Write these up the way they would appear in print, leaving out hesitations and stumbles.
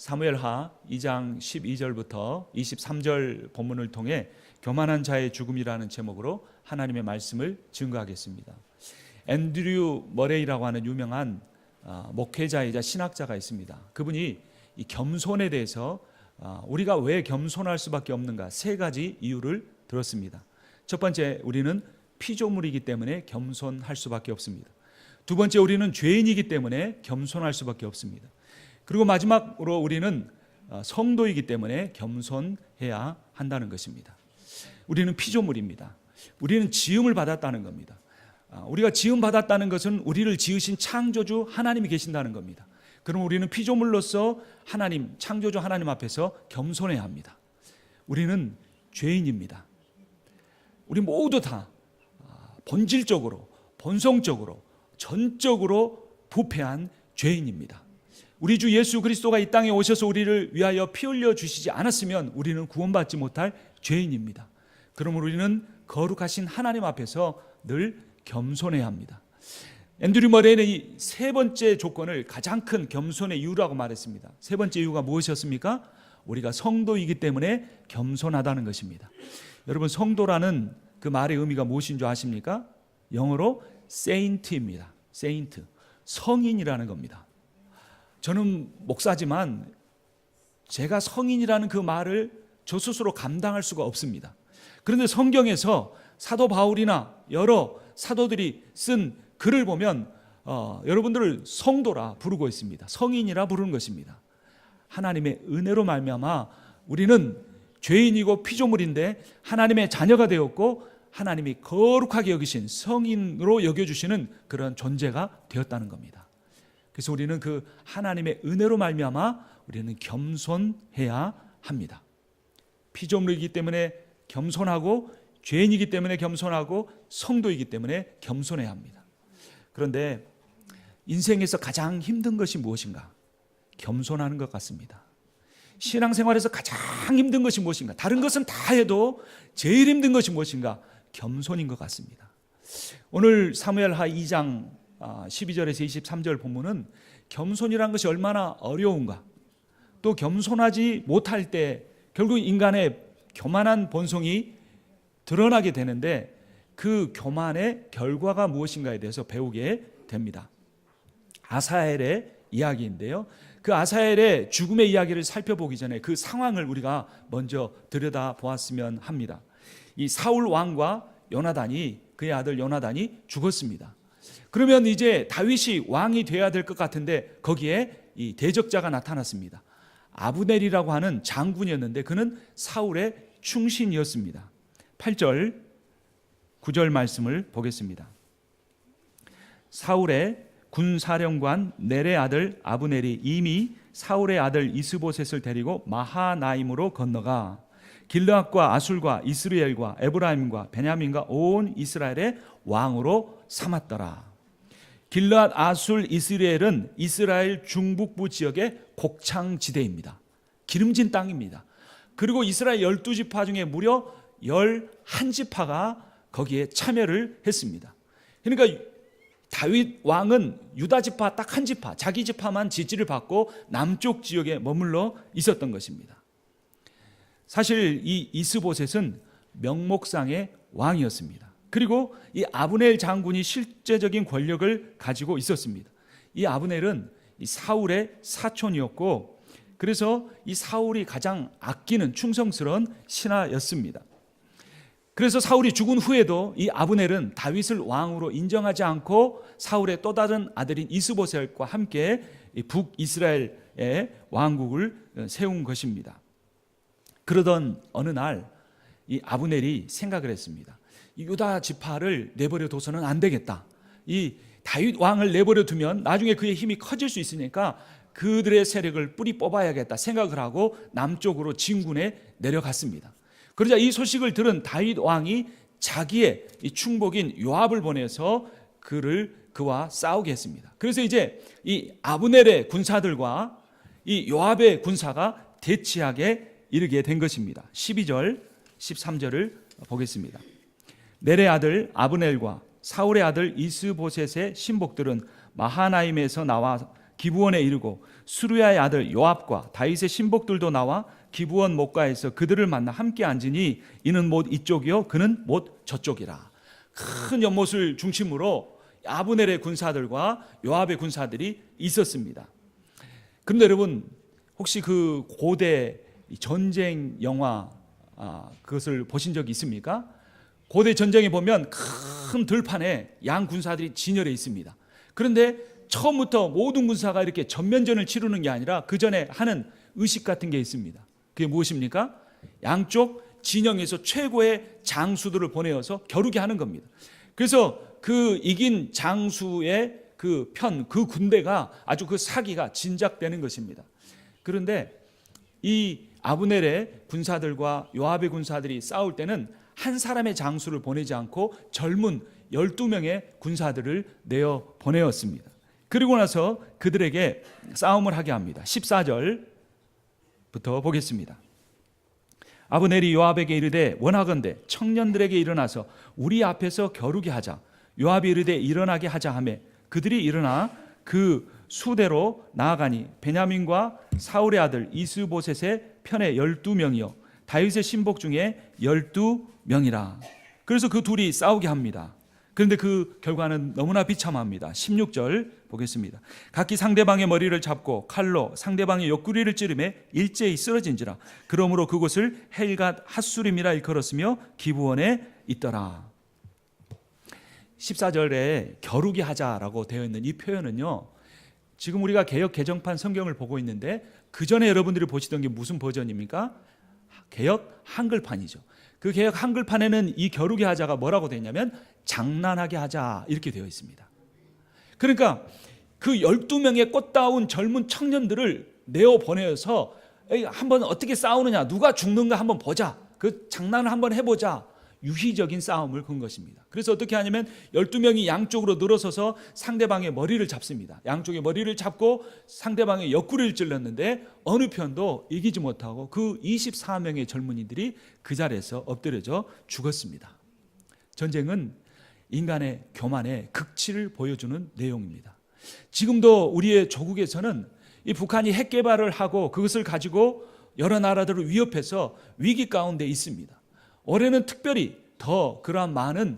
사무엘하 2장 12절부터 23절 본문을 통해 교만한 자의 죽음이라는 제목으로 하나님의 말씀을 증거하겠습니다. 앤드류 머레이라고 하는 유명한 목회자이자 신학자가 있습니다. 그분이 이 겸손에 대해서 우리가 왜 겸손할 수밖에 없는가 세 가지 이유를 들었습니다. 첫 번째, 우리는 피조물이기 때문에 겸손할 수밖에 없습니다. 두 번째, 우리는 죄인이기 때문에 겸손할 수밖에 없습니다. 그리고 마지막으로 우리는 성도이기 때문에 겸손해야 한다는 것입니다. 우리는 피조물입니다. 우리는 지음을 받았다는 겁니다. 우리가 지음 받았다는 것은 우리를 지으신 창조주 하나님이 계신다는 겁니다. 그럼 우리는 피조물로서 하나님, 창조주 하나님 앞에서 겸손해야 합니다. 우리는 죄인입니다. 우리 모두 다 본질적으로, 본성적으로, 전적으로 부패한 죄인입니다. 우리 주 예수 그리스도가 이 땅에 오셔서 우리를 위하여 피 흘려 주시지 않았으면 우리는 구원받지 못할 죄인입니다. 그러므로 우리는 거룩하신 하나님 앞에서 늘 겸손해야 합니다. 앤드류 머레이는 이 세 번째 조건을 가장 큰 겸손의 이유라고 말했습니다. 세 번째 이유가 무엇이었습니까? 우리가 성도이기 때문에 겸손하다는 것입니다. 여러분, 성도라는 그 말의 의미가 무엇인 줄 아십니까? 영어로 saint입니다. saint, 성인이라는 겁니다. 저는 목사지만 제가 성인이라는 그 말을 저 스스로 감당할 수가 없습니다. 그런데 성경에서 사도 바울이나 여러 사도들이 쓴 글을 보면 여러분들을 성도라 부르고 있습니다. 성인이라 부르는 것입니다. 하나님의 은혜로 말미암아 우리는 죄인이고 피조물인데 하나님의 자녀가 되었고 하나님이 거룩하게 여기신 성인으로 여겨주시는 그런 존재가 되었다는 겁니다. 그래서 우리는 그 하나님의 은혜로 말미암아 우리는 겸손해야 합니다. 피조물이기 때문에 겸손하고 죄인이기 때문에 겸손하고 성도이기 때문에 겸손해야 합니다. 그런데 인생에서 가장 힘든 것이 무엇인가? 겸손하는 것 같습니다. 신앙생활에서 가장 힘든 것이 무엇인가? 다른 것은 다 해도 제일 힘든 것이 무엇인가? 겸손인 것 같습니다. 오늘 사무엘하 2장 12절에서 23절 본문은 겸손이라는 것이 얼마나 어려운가, 또 겸손하지 못할 때 결국 인간의 교만한 본성이 드러나게 되는데 그 교만의 결과가 무엇인가에 대해서 배우게 됩니다. 아사엘의 이야기인데요, 그 아사엘의 죽음의 이야기를 살펴보기 전에 그 상황을 우리가 먼저 들여다보았으면 합니다. 이 사울 왕과 요나단이, 그의 아들 요나단이 죽었습니다. 그러면 이제 다윗이 왕이 되어야 될 것 같은데 거기에 이 대적자가 나타났습니다. 아브넬이라고 하는 장군이었는데 그는 사울의 충신이었습니다. 8절 9절 말씀을 보겠습니다. 사울의 군사령관 넬의 아들 아브넬이 이미 사울의 아들 이스보셋을 데리고 마하나임으로 건너가 길르앗과 아술과 이스라엘과 에브라임과 베냐민과 온 이스라엘의 왕으로 삼았더라. 길르앗, 아술, 이스라엘은 이스라엘 중북부 지역의 곡창지대입니다. 기름진 땅입니다. 그리고 이스라엘 12지파 중에 무려 11지파가 거기에 참여를 했습니다. 그러니까 다윗 왕은 유다 지파 딱 한 지파, 자기 지파만 지지를 받고 남쪽 지역에 머물러 있었던 것입니다. 사실 이 이스보셋은 명목상의 왕이었습니다. 그리고 이 아브넬 장군이 실제적인 권력을 가지고 있었습니다. 이 아브넬은 이 사울의 사촌이었고 그래서 이 사울이 가장 아끼는 충성스러운 신하였습니다. 그래서 사울이 죽은 후에도 이 아브넬은 다윗을 왕으로 인정하지 않고 사울의 또 다른 아들인 이스보셋과 함께 북이스라엘의 왕국을 세운 것입니다. 그러던 어느 날 이 아브넬이 생각을 했습니다. 이 유다 지파를 내버려 둬서는 안 되겠다. 이 다윗 왕을 내버려 두면 나중에 그의 힘이 커질 수 있으니까 그들의 세력을 뿌리 뽑아야겠다 생각을 하고 남쪽으로 진군에 내려갔습니다. 그러자 이 소식을 들은 다윗 왕이 자기의 이 충복인 요압을 보내서 그와 싸우게 했습니다. 그래서 이제 이 아브넬의 군사들과 이 요압의 군사가 대치하게 이르게 된 것입니다. 12절 13절을 보겠습니다. 넬의 아들 아브넬과 사울의 아들 이스보셋의 신복들은 마하나임에서 나와 기브원에 이르고 수르야의 아들 요압과 다윗의 신복들도 나와 기브원 목가에서 그들을 만나 함께 앉으니 이는 못 이쪽이요 그는 못 저쪽이라. 큰 연못을 중심으로 아브넬의 군사들과 요압의 군사들이 있었습니다. 그런데 여러분, 혹시 그 고대 전쟁 영화 그것을 보신 적이 있습니까? 고대 전쟁에 보면 큰 들판에 양 군사들이 진열해 있습니다. 그런데 처음부터 모든 군사가 이렇게 전면전을 치르는 게 아니라 그 전에 하는 의식 같은 게 있습니다. 그게 무엇입니까? 양쪽 진영에서 최고의 장수들을 보내어서 겨루게 하는 겁니다. 그래서 그 이긴 장수의 그 군대가 아주 그 사기가 진작되는 것입니다. 그런데 이 아브넬의 군사들과 요압의 군사들이 싸울 때는 한 사람의 장수를 보내지 않고 젊은 12명의 군사들을 내어 보내었습니다. 그리고 나서 그들에게 싸움을 하게 합니다. 14절부터 보겠습니다. 아브넬이 요압에게 이르되 원하건대 청년들에게 일어나서 우리 앞에서 겨루게 하자. 요압이 이르되 일어나게 하자 하매 그들이 일어나 그 수대로 나아가니 베냐민과 사울의 아들 이스보셋의 편에 12명이요 다윗의 신복 중에 12명이라. 그래서 그 둘이 싸우게 합니다. 그런데 그 결과는 너무나 비참합니다. 16절 보겠습니다. 각기 상대방의 머리를 잡고 칼로 상대방의 옆구리를 찌르매 일제히 쓰러진지라. 그러므로 그곳을 헬갓 핫수림이라 일컬었으며 기브원에 있더라. 14절에 겨루게 하자라고 되어 있는 이 표현은요, 지금 우리가 개역 개정판 성경을 보고 있는데 그 전에 여러분들이 보시던 게 무슨 버전입니까? 개역 한글판이죠. 그 개역 한글판에는 이 겨루게 하자가 뭐라고 되어 있냐면 장난하게 하자 이렇게 되어 있습니다. 그러니까 그 12명의 꽃다운 젊은 청년들을 내어 보내서 한번 어떻게 싸우느냐, 누가 죽는가 한번 보자, 그 장난을 한번 해보자, 유희적인 싸움을 건 것입니다. 그래서 어떻게 하냐면 12명이 양쪽으로 늘어서서 상대방의 머리를 잡습니다. 양쪽의 머리를 잡고 상대방의 옆구리를 찔렀는데 어느 편도 이기지 못하고 그 24명의 젊은이들이 그 자리에서 엎드려져 죽었습니다. 전쟁은 인간의 교만의 극치를 보여주는 내용입니다. 지금도 우리의 조국에서는 이 북한이 핵 개발을 하고 그것을 가지고 여러 나라들을 위협해서 위기 가운데 있습니다. 올해는 특별히 더 그러한 많은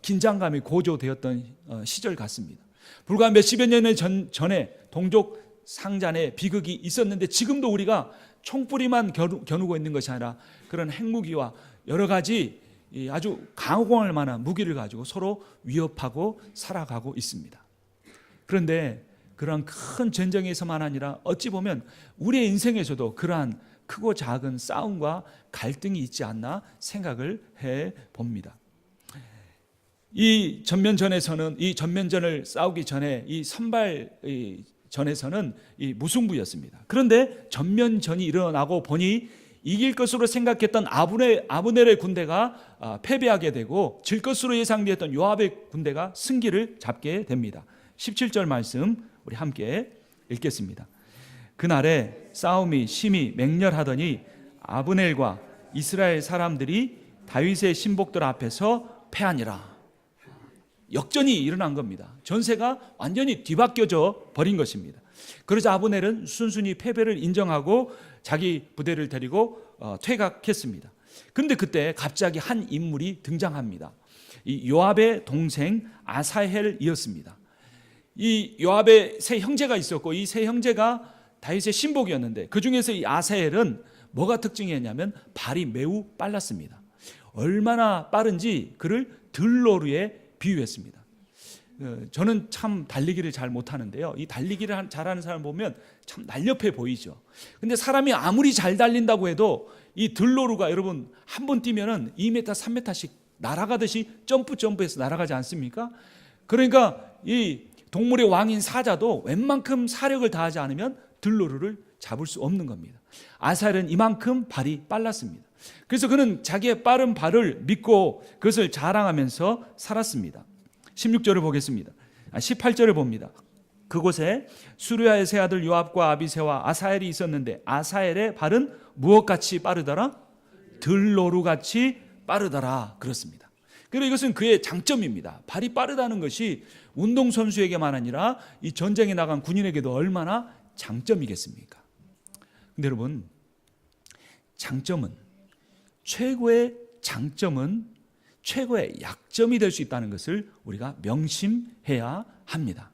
긴장감이 고조되었던 시절 같습니다. 불과 몇십여 년 전에 동족 상잔의 비극이 있었는데 지금도 우리가 총뿌리만 겨누고 있는 것이 아니라 그런 핵무기와 여러 가지 아주 강공할 만한 무기를 가지고 서로 위협하고 살아가고 있습니다. 그런데 그러한 큰 전쟁에서만 아니라 어찌 보면 우리의 인생에서도 그러한 크고 작은 싸움과 갈등이 있지 않나 생각을 해 봅니다. 이 전면전을 싸우기 전에 이 선발전에서는 이 무승부였습니다. 그런데 전면전이 일어나고 보니 이길 것으로 생각했던 아브넬의 군대가 패배하게 되고 질 것으로 예상되었던 요압의 군대가 승기를 잡게 됩니다. 17절 말씀 우리 함께 읽겠습니다. 그날에 싸움이 심히 맹렬하더니 아브넬과 이스라엘 사람들이 다윗의 신복들 앞에서 패하니라. 역전이 일어난 겁니다. 전세가 완전히 뒤바뀌어져 버린 것입니다. 그러자 아브넬은 순순히 패배를 인정하고 자기 부대를 데리고 퇴각했습니다. 그런데 그때 갑자기 한 인물이 등장합니다. 이 요압의 동생 아사헬이었습니다. 이 요압의 세 형제가 있었고 이 세 형제가 다윗의 신복이었는데 그 중에서 이 아사헬은 뭐가 특징이었냐면 발이 매우 빨랐습니다. 얼마나 빠른지 그를 들로루에 비유했습니다. 저는 참 달리기를 잘 못하는데요. 이 달리기를 잘하는 사람 보면 참 날렵해 보이죠. 근데 사람이 아무리 잘 달린다고 해도 이 들로루가 여러분 한 번 뛰면은 2m, 3m씩 날아가듯이 점프해서 날아가지 않습니까? 그러니까 이 동물의 왕인 사자도 웬만큼 사력을 다하지 않으면 들로루를 잡을 수 없는 겁니다. 아사헬은 이만큼 발이 빨랐습니다. 그래서 그는 자기의 빠른 발을 믿고 그것을 자랑하면서 살았습니다. 16절을 보겠습니다. 18절을 봅니다. 그곳에 수르야의 세 아들 요압과 아비새와 아사헬이 있었는데 아사헬의 발은 무엇같이 빠르더라? 들로루같이 빠르더라. 그렇습니다. 그리고 이것은 그의 장점입니다. 발이 빠르다는 것이 운동선수에게만 아니라 이 전쟁에 나간 군인에게도 얼마나 장점이겠습니까? 근데 여러분, 최고의 장점은 최고의 약점이 될 수 있다는 것을 우리가 명심해야 합니다.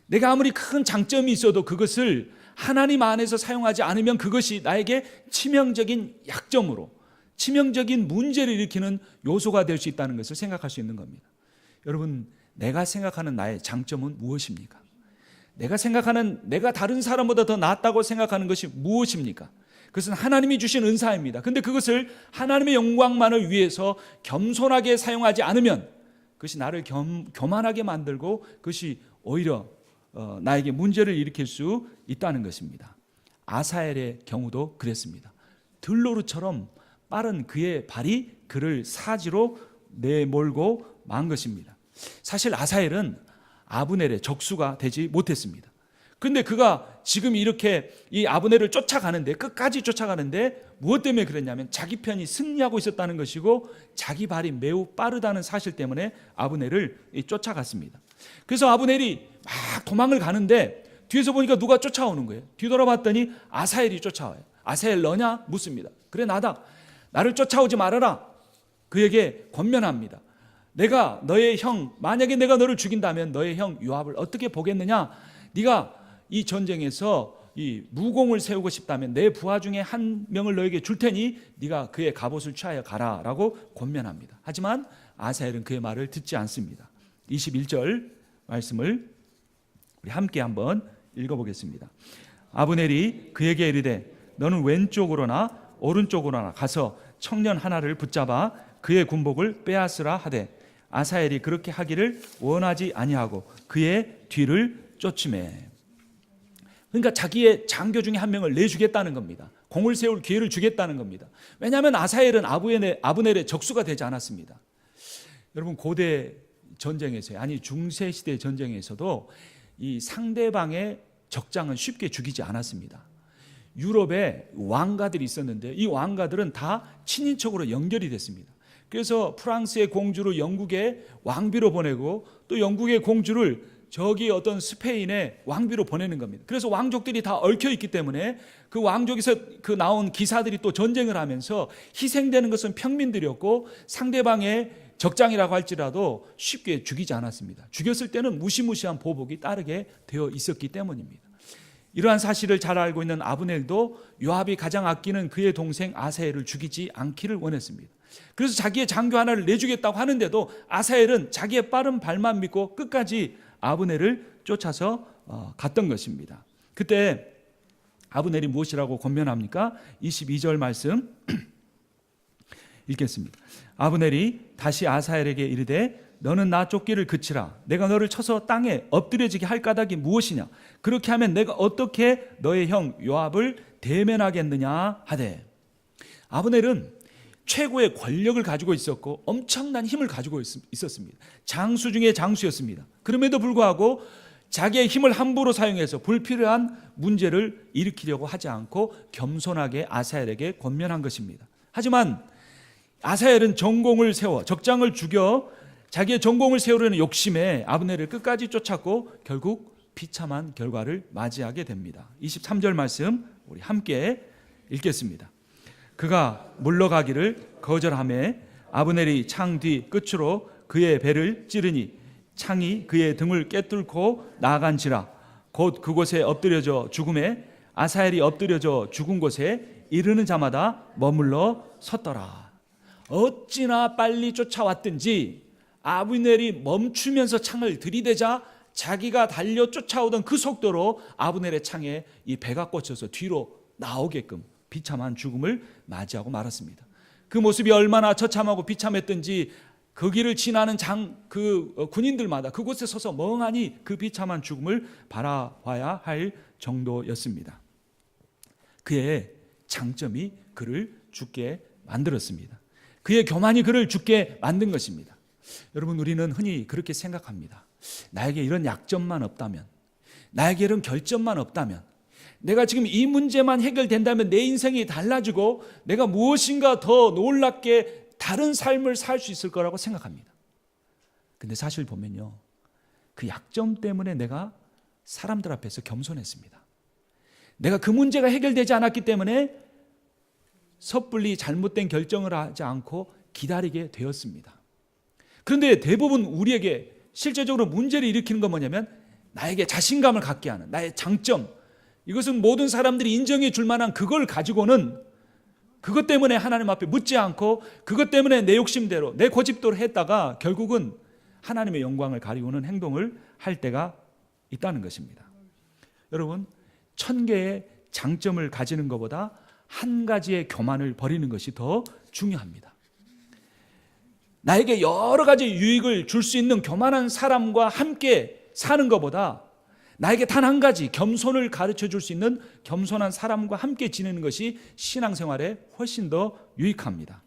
내가 아무리 큰 장점이 있어도 그것을 하나님 안에서 사용하지 않으면 그것이 나에게 치명적인 약점으로, 치명적인 문제를 일으키는 요소가 될 수 있다는 것을 생각할 수 있는 겁니다. 여러분, 내가 생각하는 나의 장점은 무엇입니까? 내가 다른 사람보다 더 낫다고 생각하는 것이 무엇입니까? 그것은 하나님이 주신 은사입니다. 근데 그것을 하나님의 영광만을 위해서 겸손하게 사용하지 않으면 그것이 나를 교만하게 만들고 그것이 오히려 나에게 문제를 일으킬 수 있다는 것입니다. 아사엘의 경우도 그랬습니다. 들노루처럼 빠른 그의 발이 그를 사지로 내몰고 만 것입니다. 사실 아사엘은 아브넬의 적수가 되지 못했습니다. 근데 그가 지금 이렇게 이 아브넬을 쫓아가는데, 끝까지 쫓아가는데 무엇 때문에 그랬냐면 자기 편이 승리하고 있었다는 것이고 자기 발이 매우 빠르다는 사실 때문에 아브넬을 쫓아갔습니다. 그래서 아브넬이 막 도망을 가는데 뒤에서 보니까 누가 쫓아오는 거예요. 뒤돌아봤더니 아사엘이 쫓아와요. 아사엘 너냐? 묻습니다. 그래, 나다. 나를 쫓아오지 말아라. 그에게 권면합니다. 내가 너의 형, 만약에 내가 너를 죽인다면 너의 형 요압을 어떻게 보겠느냐? 네가 이 전쟁에서 이 무공을 세우고 싶다면 내 부하 중에 한 명을 너에게 줄 테니 네가 그의 갑옷을 취하여 가라라고 권면합니다. 하지만 아사엘은 그의 말을 듣지 않습니다. 21절 말씀을 우리 함께 한번 읽어보겠습니다. 아브넬이 그에게 이르되 너는 왼쪽으로나 오른쪽으로나 가서 청년 하나를 붙잡아 그의 군복을 빼앗으라 하되 아사엘이 그렇게 하기를 원하지 아니하고 그의 뒤를 쫓으매. 그러니까 자기의 장교 중에 한 명을 내주겠다는 겁니다. 공을 세울 기회를 주겠다는 겁니다. 왜냐하면 아사엘은 아브넬의 적수가 되지 않았습니다. 여러분, 고대 전쟁에서, 아니 중세시대 전쟁에서도 이 상대방의 적장은 쉽게 죽이지 않았습니다. 유럽에 왕가들이 있었는데 이 왕가들은 다 친인척으로 연결이 됐습니다. 그래서 프랑스의 공주를 영국의 왕비로 보내고 또 영국의 공주를 저기 어떤 스페인의 왕비로 보내는 겁니다. 그래서 왕족들이 다 얽혀 있기 때문에 그 왕족에서 그 나온 기사들이 또 전쟁을 하면서 희생되는 것은 평민들이었고 상대방의 적장이라고 할지라도 쉽게 죽이지 않았습니다. 죽였을 때는 무시무시한 보복이 따르게 되어 있었기 때문입니다. 이러한 사실을 잘 알고 있는 아브넬도 요압이 가장 아끼는 그의 동생 아사엘을 죽이지 않기를 원했습니다. 그래서 자기의 장교 하나를 내주겠다고 하는데도 아사엘은 자기의 빠른 발만 믿고 끝까지 아브넬을 쫓아서 갔던 것입니다. 그때 아브넬이 무엇이라고 권면합니까? 22절 말씀 읽겠습니다. 아브넬이 다시 아사엘에게 이르되 너는 나 쫓기를 그치라. 내가 너를 쳐서 땅에 엎드려지게 할 까닭이 무엇이냐? 그렇게 하면 내가 어떻게 너의 형 요압을 대면하겠느냐 하되. 아브넬은 최고의 권력을 가지고 있었고 엄청난 힘을 가지고 있었습니다. 장수 중에 장수였습니다. 그럼에도 불구하고 자기의 힘을 함부로 사용해서 불필요한 문제를 일으키려고 하지 않고 겸손하게 아사엘에게 권면한 것입니다. 하지만 아사엘은 전공을 세워 적장을 죽여 자기의 전공을 세우려는 욕심에 아브넬을 끝까지 쫓았고 결국 비참한 결과를 맞이하게 됩니다. 23절 말씀 우리 함께 읽겠습니다. 그가 물러가기를 거절하매 아브넬이 창 뒤 끝으로 그의 배를 찌르니 창이 그의 등을 꿰뚫고 나아간지라. 곧 그곳에 엎드려져 죽음에 아사엘이 엎드려져 죽은 곳에 이르는 자마다 머물러 섰더라. 어찌나 빨리 쫓아왔든지 아브넬이 멈추면서 창을 들이대자 자기가 달려 쫓아오던 그 속도로 아브넬의 창에 이 배가 꽂혀서 뒤로 나오게끔 비참한 죽음을 맞이하고 말았습니다. 그 모습이 얼마나 처참하고 비참했던지 그 길을 지나는 군인들마다 그곳에 서서 멍하니 그 비참한 죽음을 바라봐야 할 정도였습니다. 그의 장점이 그를 죽게 만들었습니다. 그의 교만이 그를 죽게 만든 것입니다. 여러분, 우리는 흔히 그렇게 생각합니다. 나에게 이런 약점만 없다면, 나에게 이런 결점만 없다면, 내가 지금 이 문제만 해결된다면 내 인생이 달라지고 내가 무엇인가 더 놀랍게 다른 삶을 살 수 있을 거라고 생각합니다. 근데 사실 보면요, 그 약점 때문에 내가 사람들 앞에서 겸손했습니다. 내가 그 문제가 해결되지 않았기 때문에 섣불리 잘못된 결정을 하지 않고 기다리게 되었습니다. 그런데 대부분 우리에게 실제적으로 문제를 일으키는 건 뭐냐면 나에게 자신감을 갖게 하는 나의 장점, 이것은 모든 사람들이 인정해 줄 만한 그걸 가지고는 그것 때문에 하나님 앞에 묻지 않고 그것 때문에 내 욕심대로 내 고집대로 했다가 결국은 하나님의 영광을 가리우는 행동을 할 때가 있다는 것입니다. 여러분, 1000개의 장점을 가지는 것보다 한 가지의 교만을 버리는 것이 더 중요합니다. 나에게 여러 가지 유익을 줄 수 있는 교만한 사람과 함께 사는 것보다 나에게 단 한 가지 겸손을 가르쳐 줄 수 있는 겸손한 사람과 함께 지내는 것이 신앙생활에 훨씬 더 유익합니다.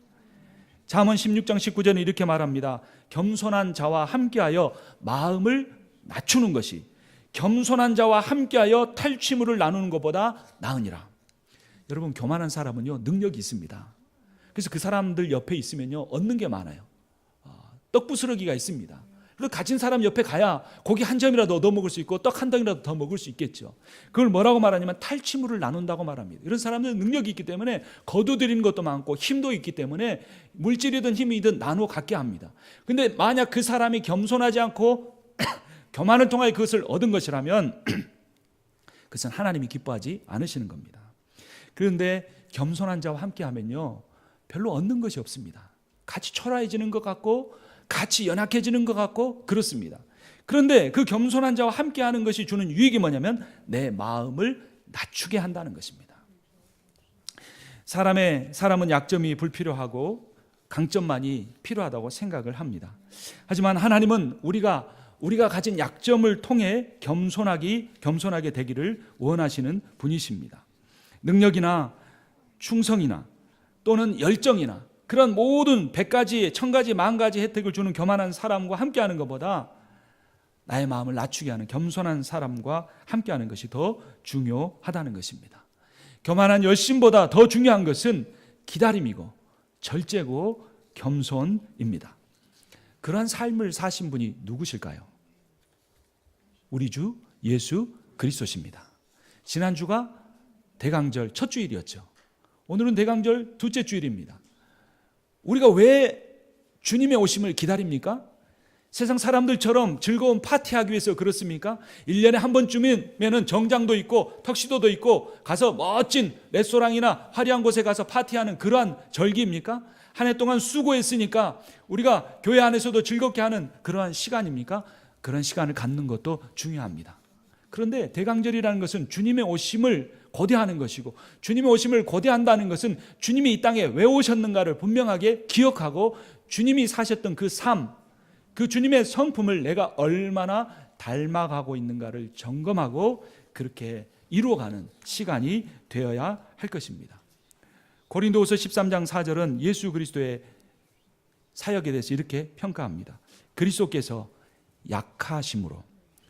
잠언 16장 19절은 이렇게 말합니다. 겸손한 자와 함께하여 마음을 낮추는 것이 겸손한 자와 함께하여 탈취물을 나누는 것보다 나으니라. 여러분, 교만한 사람은요, 능력이 있습니다. 그래서 그 사람들 옆에 있으면요, 얻는 게 많아요. 떡부스러기가 있습니다. 그리고 가진 사람 옆에 가야 고기 한 점이라도 얻어 먹을 수 있고 떡 한 덩이라도 더 먹을 수 있겠죠. 그걸 뭐라고 말하냐면 탈취물을 나눈다고 말합니다. 이런 사람들은 능력이 있기 때문에 거두드리는 것도 많고 힘도 있기 때문에 물질이든 힘이든 나누어 갖게 합니다. 근데 만약 그 사람이 겸손하지 않고 교만을 통하여 그것을 얻은 것이라면 그것은 하나님이 기뻐하지 않으시는 겁니다. 그런데 겸손한 자와 함께 하면요, 별로 얻는 것이 없습니다. 같이 초라해지는 것 같고 같이 연약해지는 것 같고 그렇습니다. 그런데 그 겸손한 자와 함께하는 것이 주는 유익이 뭐냐면 내 마음을 낮추게 한다는 것입니다. 사람은 약점이 불필요하고 강점만이 필요하다고 생각을 합니다. 하지만 하나님은 우리가 가진 약점을 통해 겸손하게 되기를 원하시는 분이십니다. 능력이나 충성이나 또는 열정이나 그런 모든 100가지, 1000가지, 10,000가지 혜택을 주는 교만한 사람과 함께하는 것보다 나의 마음을 낮추게 하는 겸손한 사람과 함께하는 것이 더 중요하다는 것입니다. 교만한 열심보다 더 중요한 것은 기다림이고 절제고 겸손입니다. 그러한 삶을 사신 분이 누구실까요? 우리 주 예수 그리스도십니다. 지난주가 대강절 첫 주일이었죠. 오늘은 대강절 둘째 주일입니다. 우리가 왜 주님의 오심을 기다립니까? 세상 사람들처럼 즐거운 파티하기 위해서 그렇습니까? 1년에 한 번쯤이면 정장도 있고 턱시도도 있고 가서 멋진 레스토랑이나 화려한 곳에 가서 파티하는 그러한 절기입니까? 한 해 동안 수고했으니까 우리가 교회 안에서도 즐겁게 하는 그러한 시간입니까? 그런 시간을 갖는 것도 중요합니다. 그런데 대강절이라는 것은 주님의 오심을 고대하는 것이고 주님의 오심을 고대한다는 것은 주님이 이 땅에 왜 오셨는가를 분명하게 기억하고 주님이 사셨던 그 삶, 그 주님의 성품을 내가 얼마나 닮아가고 있는가를 점검하고 그렇게 이루어가는 시간이 되어야 할 것입니다. 고린도후서 13장 4절은 예수 그리스도의 사역에 대해서 이렇게 평가합니다. 그리스도께서 약하심으로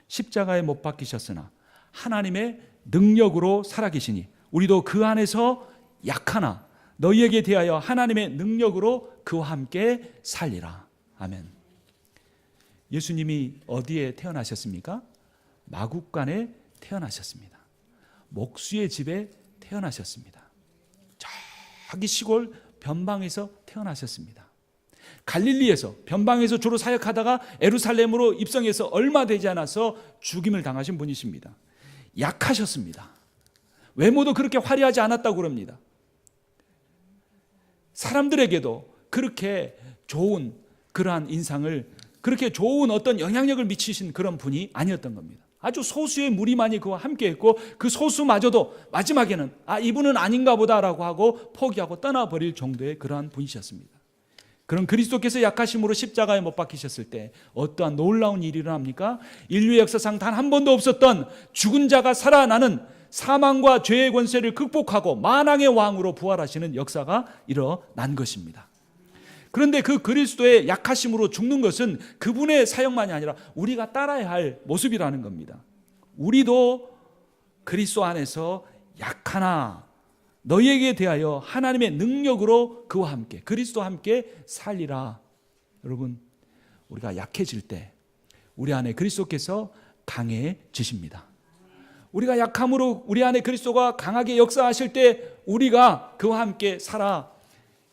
십자가에 못 박히셨으나 하나님의 능력으로 살아계시니 우리도 그 안에서 약하나 너희에게 대하여 하나님의 능력으로 그와 함께 살리라. 아멘. 예수님이 어디에 태어나셨습니까? 마국간에 태어나셨습니다. 목수의 집에 태어나셨습니다. 저기 시골 변방에서 태어나셨습니다. 갈릴리에서 변방에서 주로 사역하다가 예루살렘으로 입성해서 얼마 되지 않아서 죽임을 당하신 분이십니다. 약하셨습니다. 외모도 그렇게 화려하지 않았다고 그럽니다. 사람들에게도 그렇게 좋은 그러한 인상을, 그렇게 좋은 어떤 영향력을 미치신 그런 분이 아니었던 겁니다. 아주 소수의 무리만이 그와 함께했고 그 소수마저도 마지막에는 이분은 아닌가 보다라고 하고 포기하고 떠나버릴 정도의 그러한 분이셨습니다. 그런 그리스도께서 약하심으로 십자가에 못 박히셨을 때 어떠한 놀라운 일이 일어납니까? 인류의 역사상 단 한 번도 없었던 죽은 자가 살아나는, 사망과 죄의 권세를 극복하고 만왕의 왕으로 부활하시는 역사가 일어난 것입니다. 그런데 그 그리스도의 약하심으로 죽는 것은 그분의 사역만이 아니라 우리가 따라야 할 모습이라는 겁니다. 우리도 그리스도 안에서 약하나 너희에게 대하여 하나님의 능력으로 그와 함께 그리스도와 함께 살리라. 여러분, 우리가 약해질 때 우리 안에 그리스도께서 강해지십니다. 우리가 약함으로 우리 안에 그리스도가 강하게 역사하실 때 우리가 그와 함께 살아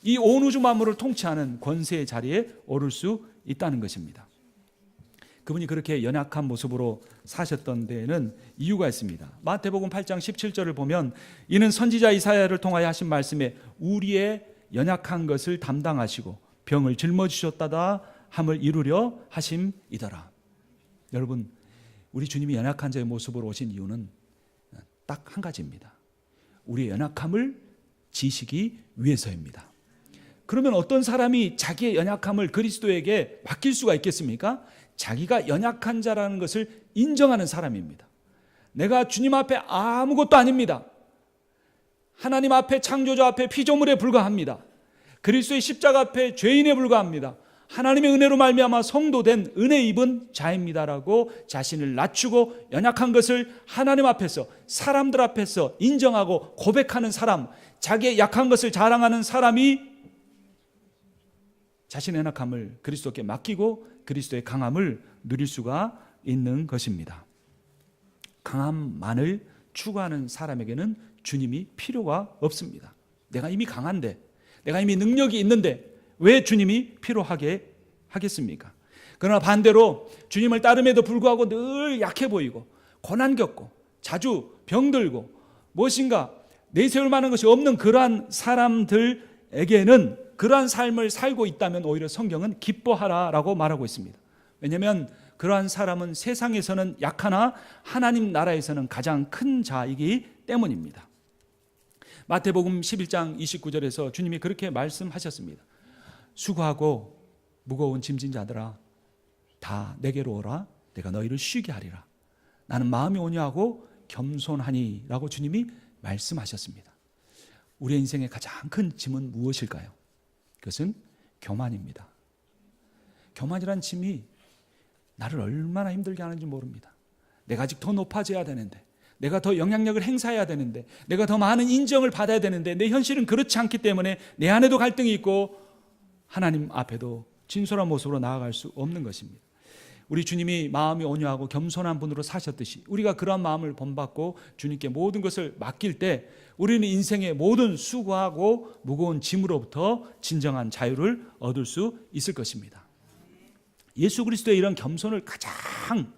이 온 우주 만물을 통치하는 권세의 자리에 오를 수 있다는 것입니다. 그분이 그렇게 연약한 모습으로 사셨던 데에는 이유가 있습니다. 마태복음 8장 17절을 보면 이는 선지자 이사야를 통하여 하신 말씀에 우리의 연약한 것을 담당하시고 병을 짊어지셨다다 함을 이루려 하심이더라. 여러분, 우리 주님이 연약한 자의 모습으로 오신 이유는 딱 한 가지입니다. 우리의 연약함을 지시기 위해서입니다. 그러면 어떤 사람이 자기의 연약함을 그리스도에게 맡길 수가 있겠습니까? 자기가 연약한 자라는 것을 인정하는 사람입니다. 내가 주님 앞에 아무것도 아닙니다. 하나님 앞에, 창조자 앞에 피조물에 불과합니다. 그리스도의 십자가 앞에 죄인에 불과합니다. 하나님의 은혜로 말미암아 성도된 은혜 입은 자입니다라고 자신을 낮추고 연약한 것을 하나님 앞에서, 사람들 앞에서 인정하고 고백하는 사람, 자기의 약한 것을 자랑하는 사람이 자신의 연약함을 그리스도께 맡기고 그리스도의 강함을 누릴 수가 있는 것입니다. 강함만을 추구하는 사람에게는 주님이 필요가 없습니다. 내가 이미 강한데, 내가 이미 능력이 있는데 왜 주님이 필요하게 하겠습니까? 그러나 반대로 주님을 따름에도 불구하고 늘 약해 보이고 고난 겪고 자주 병들고 무엇인가 내세울 만한 것이 없는 그러한 사람들에게는, 그러한 삶을 살고 있다면 오히려 성경은 기뻐하라라고 말하고 있습니다. 왜냐하면 그러한 사람은 세상에서는 약하나 하나님 나라에서는 가장 큰 자이기 때문입니다. 마태복음 11장 29절에서 주님이 그렇게 말씀하셨습니다. 수고하고 무거운 짐진 자들아 다 내게로 오라. 내가 너희를 쉬게 하리라. 나는 마음이 온유하고 겸손하니 라고 주님이 말씀하셨습니다. 우리의 인생의 가장 큰 짐은 무엇일까요? 그것은 교만입니다. 교만이란 짐이 나를 얼마나 힘들게 하는지 모릅니다. 내가 아직 더 높아져야 되는데, 내가 더 영향력을 행사해야 되는데, 내가 더 많은 인정을 받아야 되는데 내 현실은 그렇지 않기 때문에 내 안에도 갈등이 있고 하나님 앞에도 진솔한 모습으로 나아갈 수 없는 것입니다. 우리 주님이 마음이 온유하고 겸손한 분으로 사셨듯이 우리가 그러한 마음을 본받고 주님께 모든 것을 맡길 때 우리는 인생의 모든 수고하고 무거운 짐으로부터 진정한 자유를 얻을 수 있을 것입니다. 예수 그리스도의 이런 겸손을 가장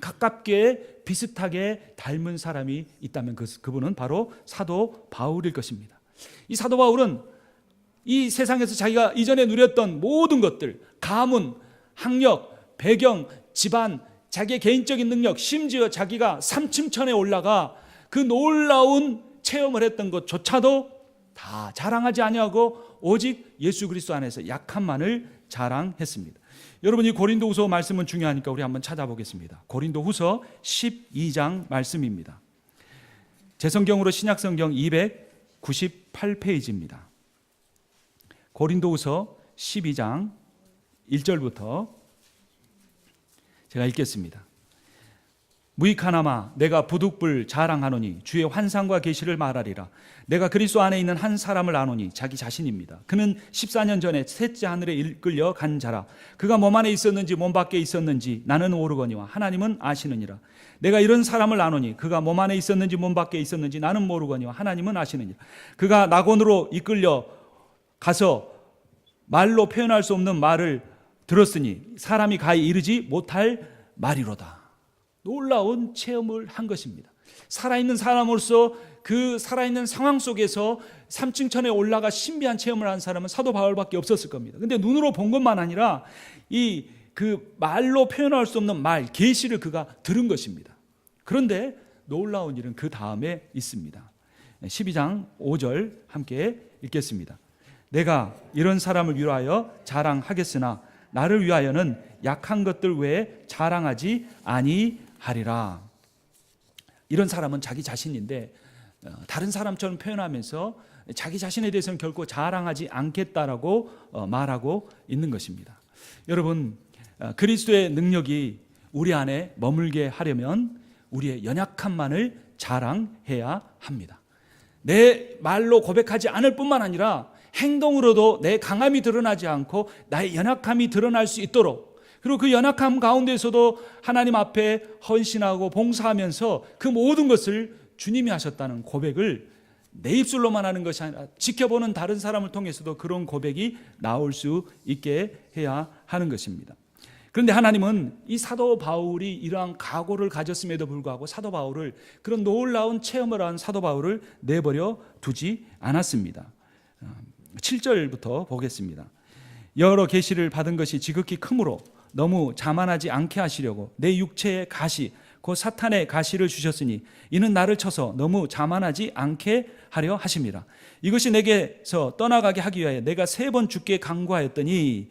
가깝게 비슷하게 닮은 사람이 있다면 그분은 바로 사도 바울일 것입니다. 이 사도 바울은 이 세상에서 자기가 이전에 누렸던 모든 것들, 가문, 학력, 배경, 집안, 자기의 개인적인 능력, 심지어 자기가 삼층천에 올라가 그 놀라운 체험을 했던 것조차도 다 자랑하지 아니하고 오직 예수 그리스도 안에서 약함만을 자랑했습니다. 여러분, 이 고린도후서 말씀은 중요하니까 우리 한번 찾아보겠습니다. 고린도후서 12장 말씀입니다. 제 성경으로 신약성경 298페이지입니다. 고린도후서 12장 1절부터 제가 읽겠습니다. 무익하나마 내가 부득불 자랑하노니 주의 환상과 계시를 말하리라. 내가 그리스도 안에 있는 한 사람을 아노니 자기 자신입니다. 그는 14년 전에 셋째 하늘에 이끌려 간 자라. 그가 몸 안에 있었는지 몸 밖에 있었는지 나는 모르거니와 하나님은 아시느니라. 내가 이런 사람을 아노니 그가 몸 안에 있었는지 몸 밖에 있었는지 나는 모르거니와 하나님은 아시느니라. 그가 낙원으로 이끌려 가서 말로 표현할 수 없는 말을 들었으니 사람이 가히 이르지 못할 말이로다. 놀라운 체험을 한 것입니다. 살아있는 사람으로서 그 살아있는 상황 속에서 삼층천에 올라가 신비한 체험을 한 사람은 사도 바울밖에 없었을 겁니다. 근데 눈으로 본 것만 아니라 그 말로 표현할 수 없는 말, 계시를 그가 들은 것입니다. 그런데 놀라운 일은 그 다음에 있습니다. 12장 5절 함께 읽겠습니다. 내가 이런 사람을 위하여 자랑하겠으나 나를 위하여는 약한 것들 외에 자랑하지 아니하리라. 이런 사람은 자기 자신인데 다른 사람처럼 표현하면서 자기 자신에 대해서는 결코 자랑하지 않겠다라고 말하고 있는 것입니다. 여러분, 그리스도의 능력이 우리 안에 머물게 하려면 우리의 연약함만을 자랑해야 합니다. 내 말로 고백하지 않을 뿐만 아니라 행동으로도 내 강함이 드러나지 않고 나의 연약함이 드러날 수 있도록, 그리고 그 연약함 가운데서도 하나님 앞에 헌신하고 봉사하면서 그 모든 것을 주님이 하셨다는 고백을 내 입술로만 하는 것이 아니라 지켜보는 다른 사람을 통해서도 그런 고백이 나올 수 있게 해야 하는 것입니다. 그런데 하나님은 이 사도 바울이 이러한 각오를 가졌음에도 불구하고 사도 바울을, 그런 놀라운 체험을 한 사도 바울을 내버려 두지 않았습니다. 7절부터 보겠습니다. 여러 계시를 받은 것이 지극히 크므로 너무 자만하지 않게 하시려고 내 육체의 가시 곧 사탄의 가시를 주셨으니 이는 나를 쳐서 너무 자만하지 않게 하려 하심이라. 이것이 내게서 떠나가게 하기 위하여 내가 3번 주께 간구하였더니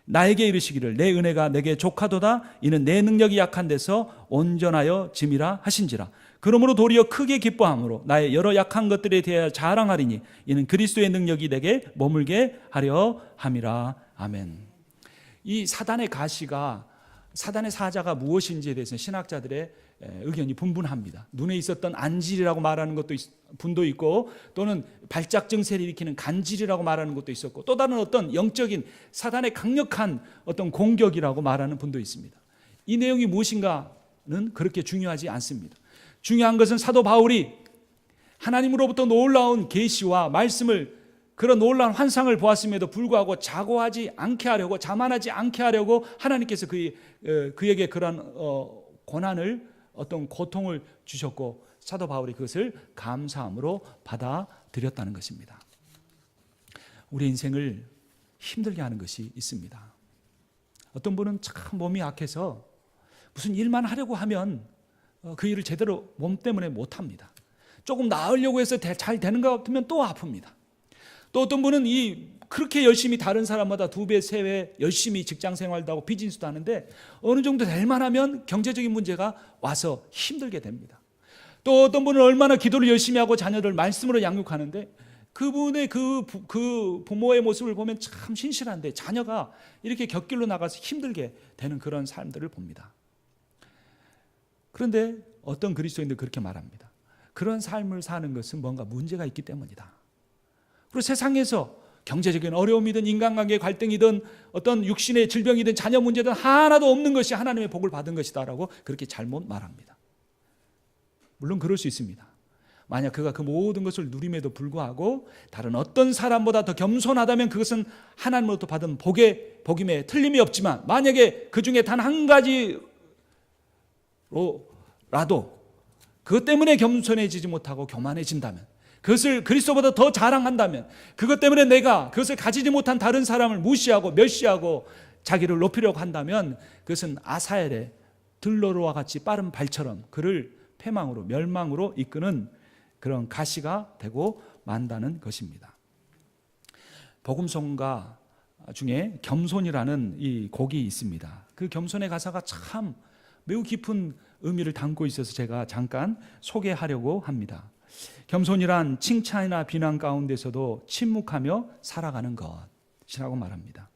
나에게 이르시기를 내 은혜가 내게 족하도다. 이는 내 능력이 약한 데서 온전하여 짐이라 하신지라. 그러므로 도리어 크게 기뻐함으로 나의 여러 약한 것들에 대하여 자랑하리니 이는 그리스도의 능력이 내게 머물게 하려 함이라. 아멘. 이 사단의 가시가, 사단의 사자가 무엇인지에 대해서는 신학자들의 의견이 분분합니다. 눈에 있었던 안질이라고 말하는 것도 분도 있고, 또는 발작 증세를 일으키는 간질이라고 말하는 것도 있었고, 또 다른 어떤 영적인 사단의 강력한 어떤 공격이라고 말하는 분도 있습니다. 이 내용이 무엇인가는 그렇게 중요하지 않습니다. 중요한 것은 사도 바울이 하나님으로부터 놀라운 계시와 말씀을, 그런 놀라운 환상을 보았음에도 불구하고 자고하지 않게 하려고, 자만하지 않게 하려고 하나님께서 그에게 그런 고난을, 어떤 고통을 주셨고 사도 바울이 그것을 감사함으로 받아들였다는 것입니다. 우리 인생을 힘들게 하는 것이 있습니다. 어떤 분은 참 몸이 약해서 무슨 일만 하려고 하면 그 일을 제대로 몸 때문에 못합니다. 조금 나으려고 해서 잘 되는 것 같으면 또 아픕니다. 또 어떤 분은 그렇게 열심히 다른 사람마다 2배, 3배 열심히 직장 생활도 하고 비즈니스도 하는데 어느 정도 될 만하면 경제적인 문제가 와서 힘들게 됩니다. 또 어떤 분은 얼마나 기도를 열심히 하고 자녀들 말씀으로 양육하는데 그분의 그 부모의 모습을 보면 참 신실한데 자녀가 이렇게 곁길로 나가서 힘들게 되는 그런 삶들을 봅니다. 그런데 어떤 그리스도인들 그렇게 말합니다. 그런 삶을 사는 것은 뭔가 문제가 있기 때문이다. 그리고 세상에서 경제적인 어려움이든 인간관계의 갈등이든 어떤 육신의 질병이든 자녀 문제든 하나도 없는 것이 하나님의 복을 받은 것이다라고 그렇게 잘못 말합니다. 물론 그럴 수 있습니다. 만약 그가 그 모든 것을 누림에도 불구하고 다른 어떤 사람보다 더 겸손하다면 그것은 하나님으로부터 받은 복임에 틀림이 없지만, 만약에 그 중에 단 한 가지로라도 그것 때문에 겸손해지지 못하고 교만해진다면, 그것을 그리스도보다 더 자랑한다면, 그것 때문에 내가 그것을 가지지 못한 다른 사람을 무시하고 멸시하고 자기를 높이려고 한다면 그것은 아사엘의 들러로와 같이 빠른 발처럼 그를 패망으로, 멸망으로 이끄는 그런 가시가 되고 만다는 것입니다. 복음성가 중에 겸손이라는 이 곡이 있습니다. 그 겸손의 가사가 참 매우 깊은 의미를 담고 있어서 제가 잠깐 소개하려고 합니다. 겸손이란 칭찬이나 비난 가운데서도 침묵하며 살아가는 것이라고 말합니다.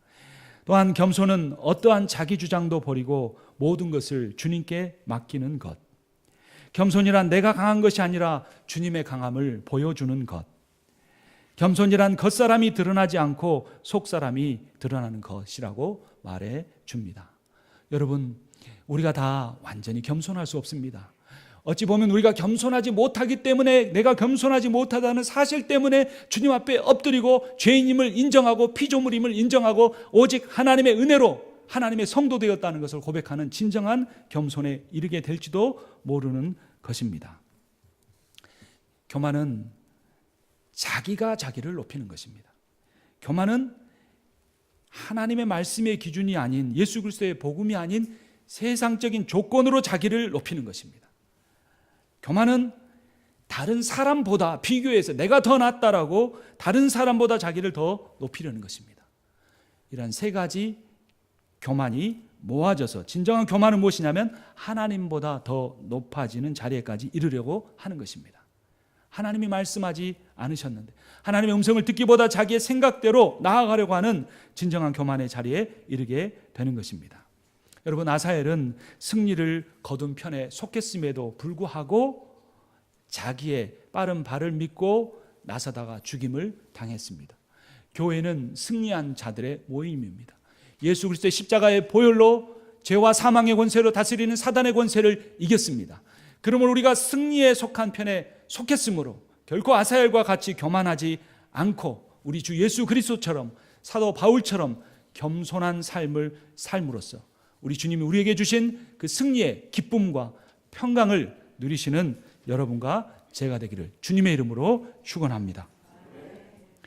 또한 겸손은 어떠한 자기 주장도 버리고 모든 것을 주님께 맡기는 것. 겸손이란 내가 강한 것이 아니라 주님의 강함을 보여주는 것. 겸손이란 겉사람이 드러나지 않고 속사람이 드러나는 것이라고 말해 줍니다. 여러분, 우리가 다 완전히 겸손할 수 없습니다. 어찌 보면 우리가 겸손하지 못하기 때문에, 내가 겸손하지 못하다는 사실 때문에 주님 앞에 엎드리고 죄인임을 인정하고 피조물임을 인정하고 오직 하나님의 은혜로 하나님의 성도 되었다는 것을 고백하는 진정한 겸손에 이르게 될지도 모르는 것입니다. 교만은 자기가 자기를 높이는 것입니다. 교만은 하나님의 말씀의 기준이 아닌, 예수 그리스도의 복음이 아닌 세상적인 조건으로 자기를 높이는 것입니다. 교만은 다른 사람보다 비교해서 내가 더 낫다라고 다른 사람보다 자기를 더 높이려는 것입니다. 이런 3가지 교만이 모아져서, 진정한 교만은 무엇이냐면 하나님보다 더 높아지는 자리에까지 이르려고 하는 것입니다. 하나님이 말씀하지 않으셨는데 하나님의 음성을 듣기보다 자기의 생각대로 나아가려고 하는 진정한 교만의 자리에 이르게 되는 것입니다. 여러분, 아사엘은 승리를 거둔 편에 속했음에도 불구하고 자기의 빠른 발을 믿고 나서다가 죽임을 당했습니다. 교회는 승리한 자들의 모임입니다. 예수 그리스도의 십자가의 보혈로 죄와 사망의 권세로 다스리는 사단의 권세를 이겼습니다. 그러므로 우리가 승리에 속한 편에 속했으므로 결코 아사엘과 같이 교만하지 않고 우리 주 예수 그리스도처럼, 사도 바울처럼 겸손한 삶을 삶으로써 우리 주님이 우리에게 주신 그 승리의 기쁨과 평강을 누리시는 여러분과 제가 되기를 주님의 이름으로 축원합니다.